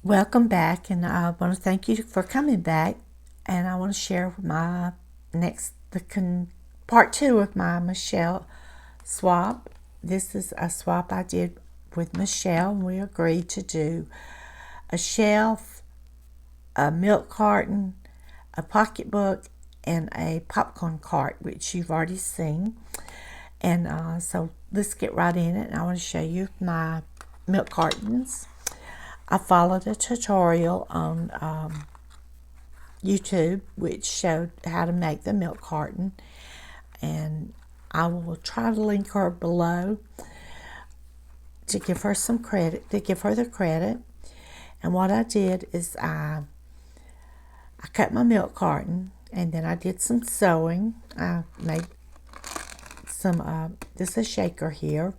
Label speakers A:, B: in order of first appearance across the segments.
A: Welcome back, and I want to thank you for coming back. And I want to share my part two of my Michelle swap. This is a swap I did with Michelle, and we agreed to do a shelf, a milk carton, a pocketbook, and a popcorn cart, which you've already seen. And so let's get right in it. And I want to show you my milk cartons. I followed a tutorial on YouTube which showed how to make the milk carton, and I will try to link her below to give her some credit, to give her the credit. And what I did is I cut my milk carton, and then I did some sewing. I made some, this is a shaker here,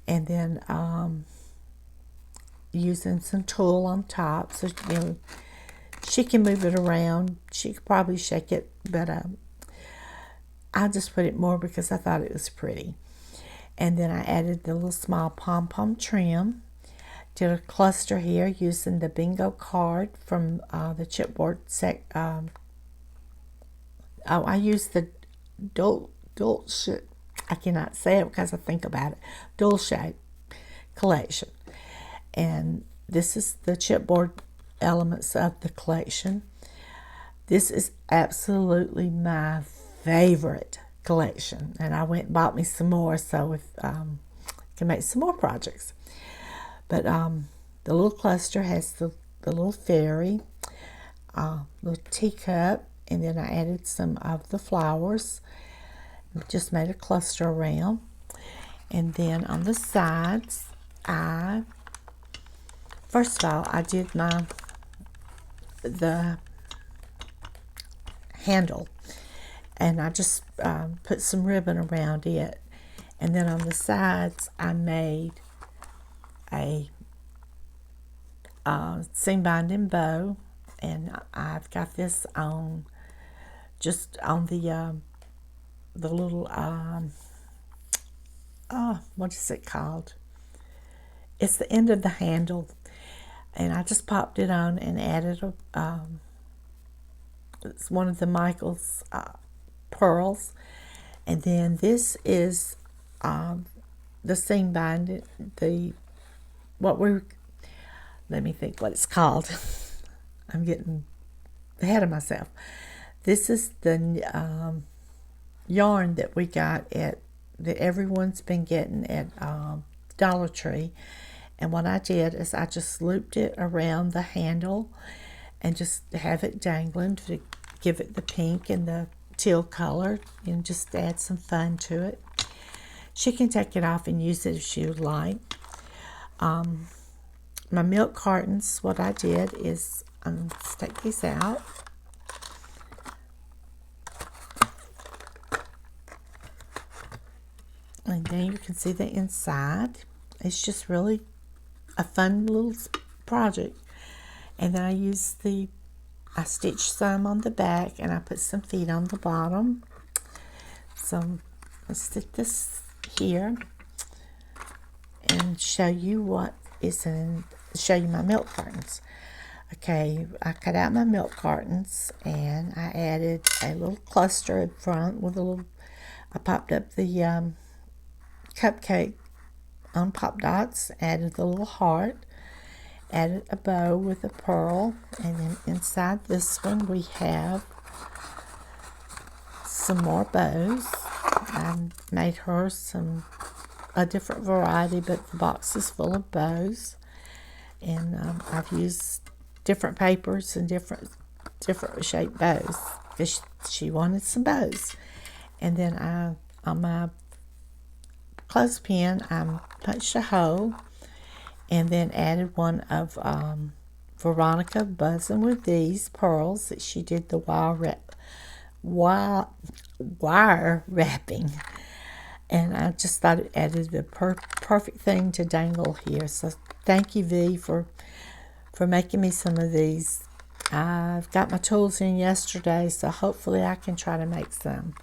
A: and then using some tulle on top, so she can move it around. She could probably shake it, but I just put it more because I thought it was pretty. And then I added the little small pom-pom trim. Did a cluster here using the bingo card from the chipboard set. I used the Dolce, I cannot say it because I think about it, Dolce collection. And this is the chipboard elements of the collection. This is absolutely my favorite collection, and I went and bought me some more so if can make some more projects. But the little cluster has the little fairy, little teacup, and then I added some of the flowers. Just made a cluster around, and then on the sides, first of all, I did the handle, and I just put some ribbon around it, and then on the sides I made a seam binding bow, and I've got this on just on the little what is it called? It's the end of the handle. And I just popped it on and added it's one of the Michael's pearls. And then this is the seam binding, let me think what it's called. I'm getting ahead of myself. This is the yarn that we got that everyone's been getting at Dollar Tree. And what I did is I just looped it around the handle and just have it dangling to give it the pink and the teal color, and just add some fun to it. She can take it off and use it if she would like. My milk cartons, what I did is, let's take these out. And then you can see the inside. It's just really a fun little project. And then I stitched some on the back, and I put some feet on the bottom. So let's stick this here and show you show you my milk cartons. Okay, I cut out my milk cartons, and I added a little cluster in front with I popped up the cupcake on pop dots, added the little heart, added a bow with a pearl, and then inside this one we have some more bows. I made her a different variety, but the box is full of bows, and I've used different papers and different shaped bows because she wanted some bows. And then on my clothespin, I punched a hole and then added one of Veronica buzzing with these pearls that she did the wire wrapping, and I just thought it added the perfect thing to dangle here. So thank you, V, for making me some of these. I've got my tools in yesterday, so hopefully I can try to make some.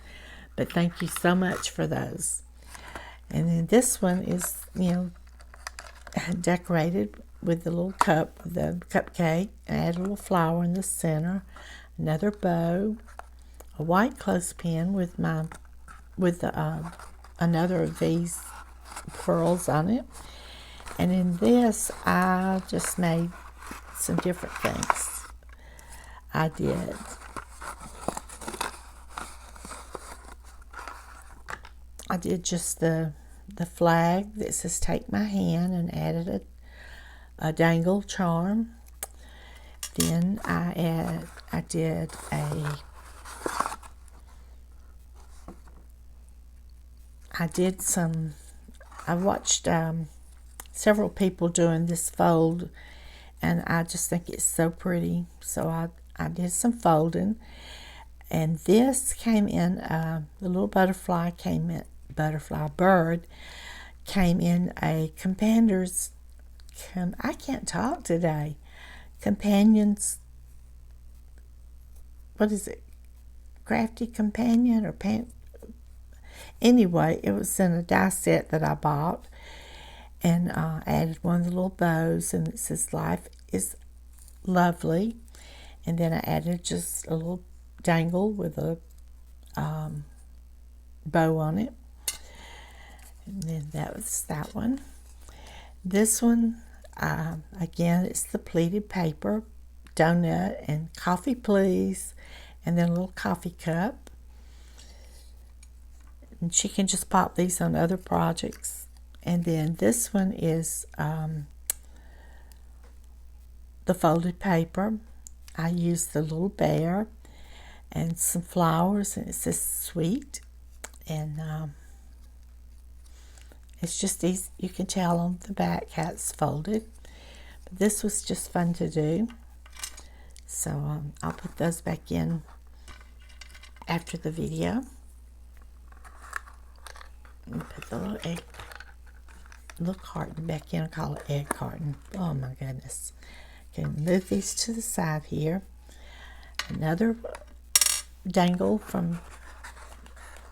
A: But thank you so much for those. And then this one is, decorated with the little cup, the cupcake, and add a little flower in the center, another bow, a white clothespin with another of these pearls on it. And in this, I just made some different things. I did just the flag that says "Take my hand" and added a dangle charm. Then I watched several people doing this fold, and I just think it's so pretty. So I did some folding, and this came in, the little bird came in a companion's, I can't talk today, companions, what is it, crafty companion or anyway, it was in a die set that I bought, and added one of the little bows, and it says "Life is Lovely," and then I added just a little dangle with a bow on it, and then that was that one. This one, again, it's the pleated paper, donut, and coffee please, and then a little coffee cup. And she can just pop these on other projects. And then this one is the folded paper. I used the little bear and some flowers, and it says "Sweet," and it's just easy. You can tell on the back how it's folded. But this was just fun to do. So I'll put those back in after the video. And put the little carton back in. I call it egg carton. Oh my goodness. Okay, move these to the side here. Another dangle from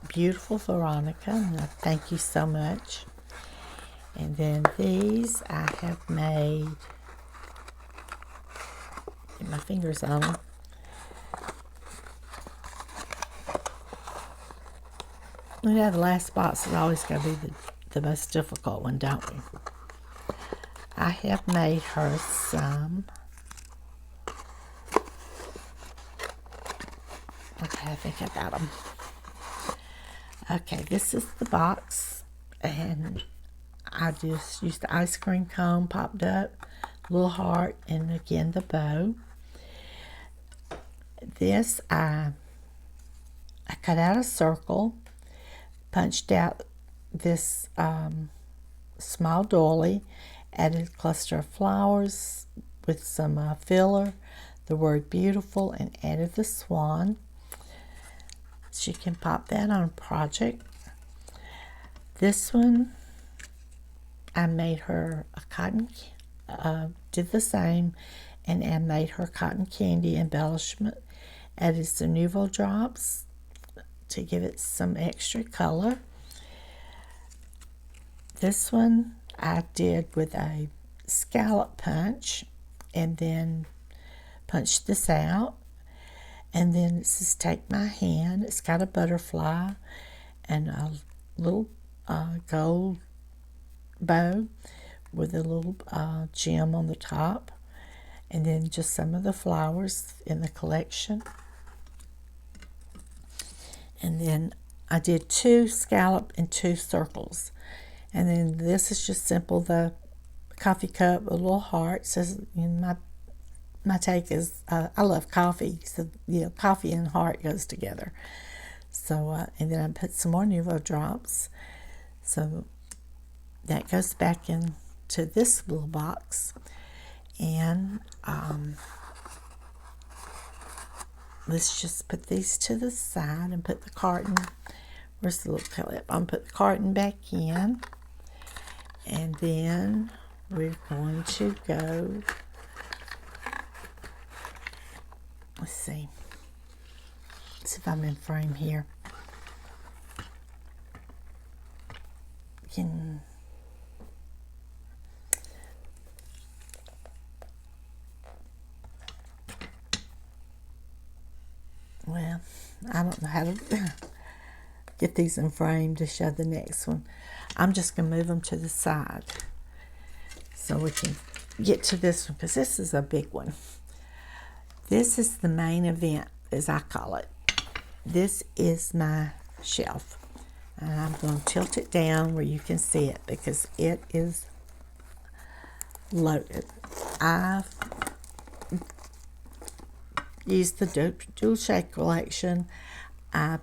A: beautiful Veronica. And I thank you so much. And then these I have made. Get my fingers on them. Yeah, the last box is always going to be the most difficult one, don't we? I have made her some. Okay, I think I got them. Okay, this is the box, and I just used the ice cream cone popped up, little heart, and again the bow. This I cut out a circle, punched out this small doily, added a cluster of flowers with some filler, the word beautiful, and added the swan. She can pop that on a project. This one, I made her a cotton, did the same, and I made her cotton candy embellishment. Added some Nouveau drops to give it some extra color. This one I did with a scallop punch, and then punched this out, and then it says "Take my hand." It's got a butterfly and a little gold bow with a little gem on the top, and then just some of the flowers in the collection. And then I did 2 scallop and 2 circles. And then this is just simple, the coffee cup, a little heart. It says, my take is, I love coffee, so coffee and heart goes together. So, and then I put some more Nouveau drops. So that goes back into this little box. And let's just put these to the side and put the carton. Where's the little clip? I'm going to put the carton back in. And then we're going to go. Let's see. Let's see if I'm in frame here. I don't know how to get these in frame to show the next one. I'm just going to move them to the side so we can get to this one, because this is a big one. This is the main event, as I call it. This is my shelf. And I'm going to tilt it down where you can see it, because it is loaded. I've used the dual shade collection. I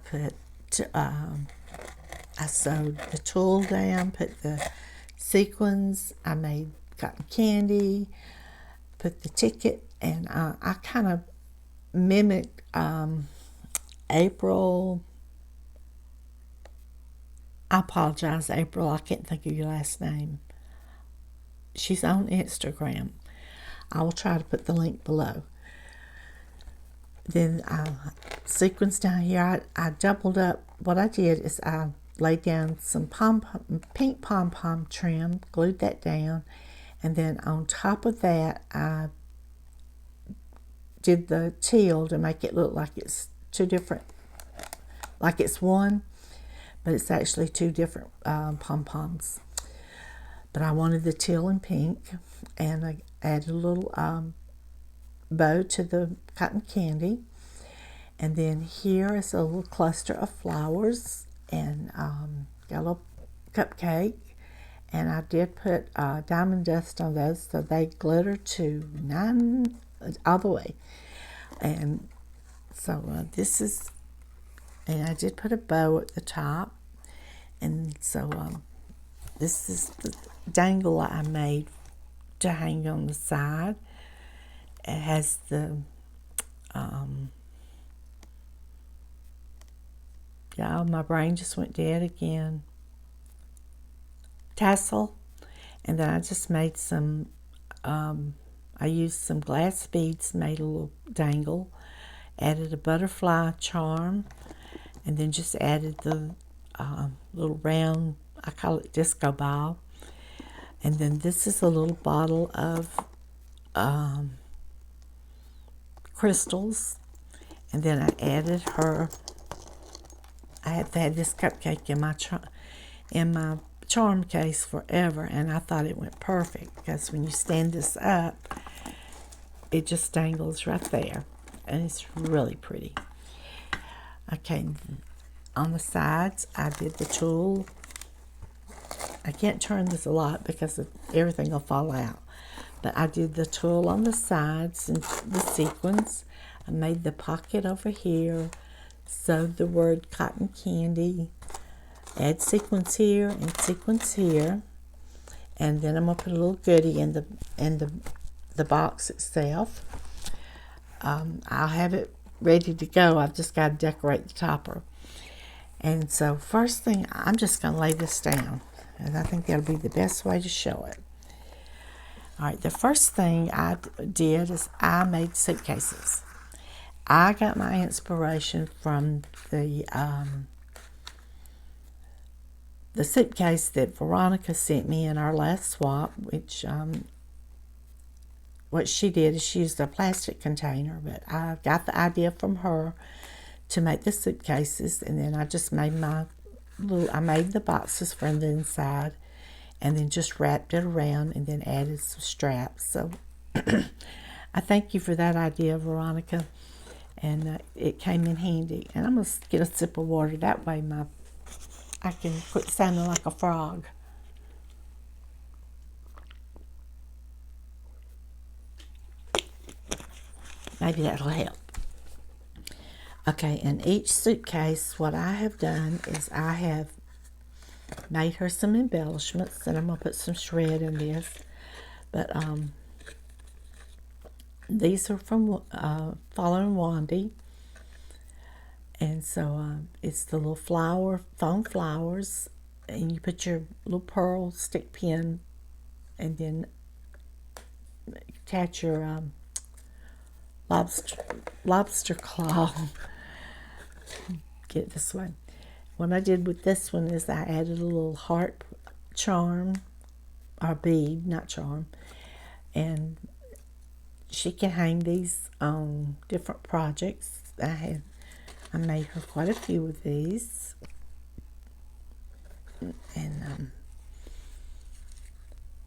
A: sewed the tulle down, put the sequins, I made cotton candy, put the ticket, and I kind of mimicked April. I apologize, April, I can't think of your last name. She's on Instagram. I will try to put the link below. Then sequins down here, I doubled up. What I did is I laid down some pink pom-pom trim, glued that down, and then on top of that, I did the teal to make it look like it's two different, like it's one, but it's actually two different pom-poms. But I wanted the teal and pink, and I added a little bow to the cotton candy. And then here is a little cluster of flowers, and got a little cupcake. And I did put diamond dust on those, so they glitter to 9 all the way. And so this is, and I did put a bow at the top. And so this is the dangle I made to hang on the side. It has the yeah, my brain just went dead again. Tassel, and then I just made some. I used some glass beads, made a little dangle, added a butterfly charm, and then just added the little round. I call it disco ball. And then this is a little bottle of crystals, and then I added her. I have had this cupcake in my charm case forever, and I thought it went perfect, because when you stand this up, it just dangles right there, and it's really pretty. Okay, on the sides, I did the tulle. I can't turn this a lot because everything will fall out, but I did the tulle on the sides and the sequins. I made the pocket over here, sewed the word cotton candy, add sequins here and sequins here, and then I'm gonna put a little goodie in the box itself. I'll have it ready to go. I've just got to decorate the topper. And so first thing, I'm just gonna lay this down, and I think that'll be the best way to show it. All right, the first thing I did is I made suitcases. I got my inspiration from the suitcase that Veronica sent me in our last swap, which what she did is she used a plastic container, but I got the idea from her to make the suitcases, and then I just made I made the boxes from the inside, and then just wrapped it around, and then added some straps. So I thank you for that idea, Veronica. And it came in handy. And I'm going to get a sip of water. That way I can quit sounding like a frog. Maybe that'll help. Okay, in each suitcase, what I have done is I have made her some embellishments. And I'm going to put some shred in this. But these are from Following Wandy. And so it's the little foam flowers, and you put your little pearl stick pin, and then attach your lobster claw. Get it this way. What I did with this one is I added a little heart charm, or bead, not charm, and she can hang these on different projects. I made her quite a few of these. And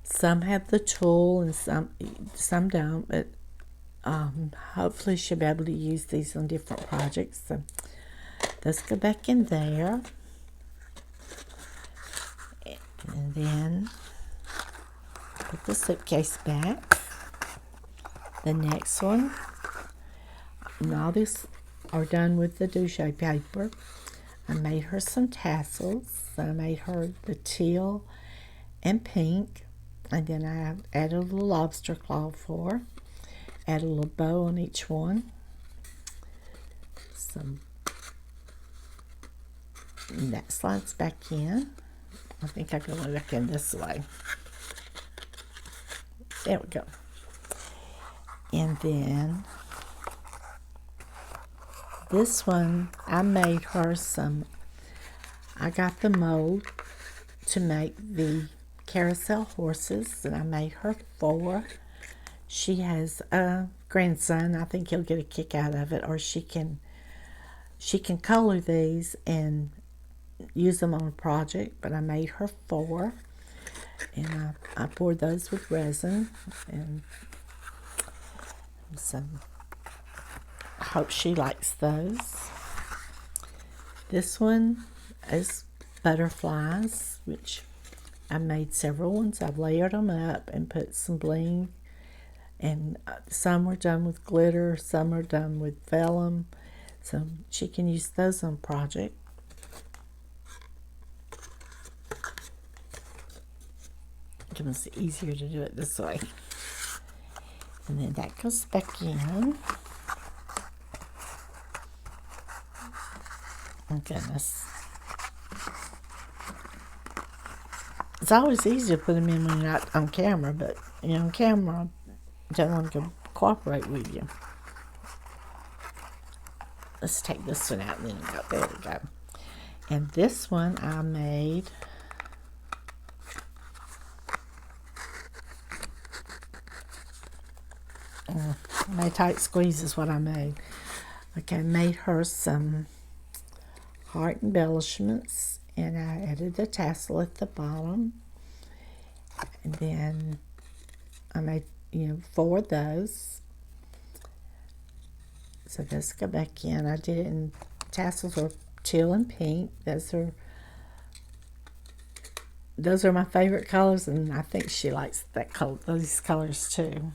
A: some have the tulle and some don't, but hopefully she'll be able to use these on different projects. So let's go back in there. And then put the suitcase back. The next one, and all these are done with the douche paper. I made her some tassels. I made her the teal and pink, and then I added a little lobster claw for her. Add a little bow on each one. And that slides back in. I think I can go back in this way. There we go. And then this one, I made her some, I got the mold to make the carousel horses, and I made her 4. She has a grandson. I think he'll get a kick out of it, or she can color these and use them on a project, but I made her 4, and I poured those with resin, and so I hope she likes those. This one is butterflies, which I made several ones. I've layered them up and put some bling, and some are done with glitter, some are done with vellum, so she can use those on project. It was easier to do it this way. And then that goes back in. Oh goodness. It's always easy to put them in when you're not on camera, but on camera, don't want to cooperate with you. Let's take this one out and then go. There we go. And this one I made my tight squeeze is what I made. Okay, I made her some heart embellishments, and I added the tassel at the bottom, and then I made 4 of those. So let's go back in. I did it in tassels are teal and pink. Those are my favorite colors, and I think she likes that color, those colors too.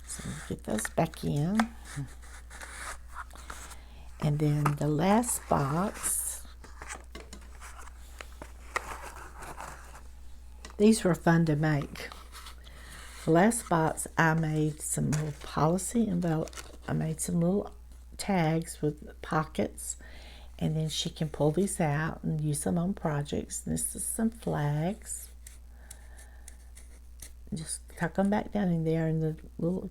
A: So get those back in. And then the last box, these were fun to make. The last box, I made some little policy envelope. I made some little tags with pockets, and then she can pull these out and use them on projects. This is some flags. Just tuck them back down in there, and the little.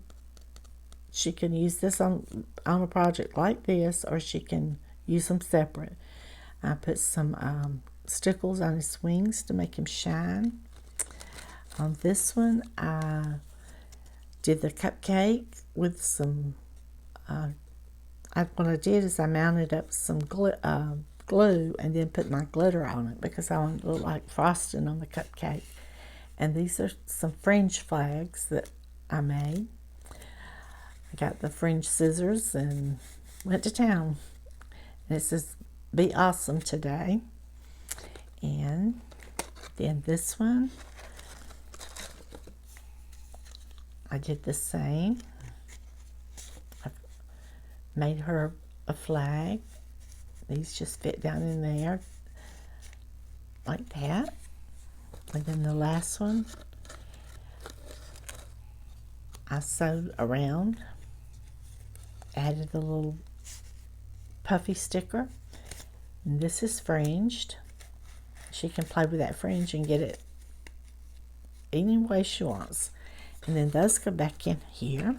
A: She can use this on a project like this, or she can use them separate. I put some stickles on his wings to make him shine. On this one, I did the cupcake with some, what I did is I mounted up some glue and then put my glitter on it because I wanted to look like frosting on the cupcake. And these are some fringe flags that I made. I got the fringe scissors and went to town. And it says, "Be awesome today." And then this one, I did the same. I made her a flag. These just fit down in there like that. And then the last one, I sewed around, added a little puffy sticker, and this is fringed. She can play with that fringe and get it any way she wants. And then those go back in here.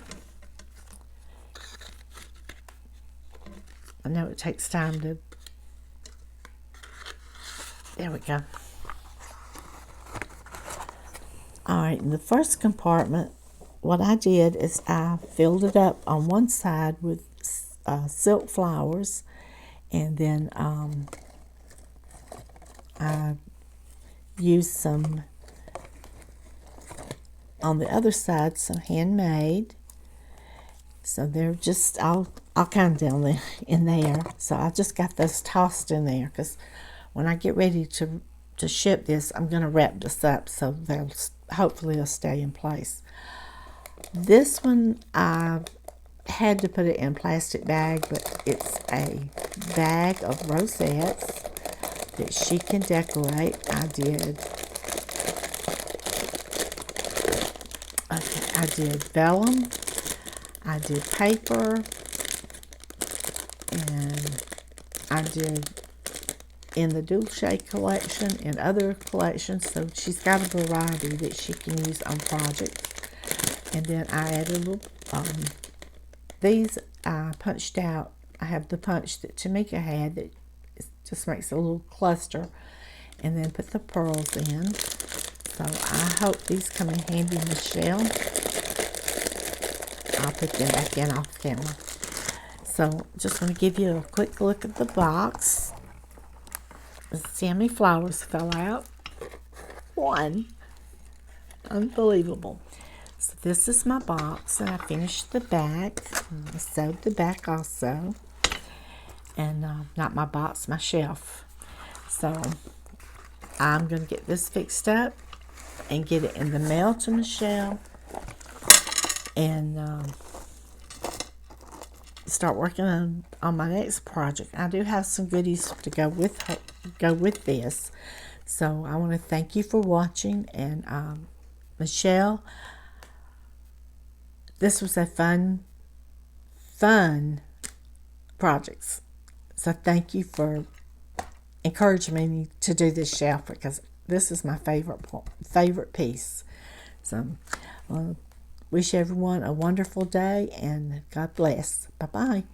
A: I know it takes time to, there we go. All right, in the first compartment, what I did is I filled it up on one side with silk flowers, and then I used some on the other side, some handmade. So they're just all kind of down there in there. So I just got those tossed in there because when I get ready to ship this, I'm going to wrap this up so hopefully they'll stay in place. This one I had to put it in a plastic bag, but it's a bag of rosettes that she can decorate. I did vellum, I did paper, and I did in the dual shade collection and other collections. So she's got a variety that she can use on projects. And then I added a little, these I punched out. I have the punch that Tamika had that just makes a little cluster, and then put the pearls in. So I hope these come in handy in the shell. I'll put them back in off camera. So just want to give you a quick look at the box. See how many flowers fell out? One. Unbelievable. So this is my box, and I finished the back. I sewed the back also. And not my box, my shelf. So I'm going to get this fixed up and get it in the mail to Michelle, and start working on my next project. I do have some goodies to go with this. So I want to thank you for watching, and Michelle, this was a fun project. So thank you for encouraging me to do this shelf, because this is my favorite piece. So wish everyone a wonderful day, and God bless. Bye-bye.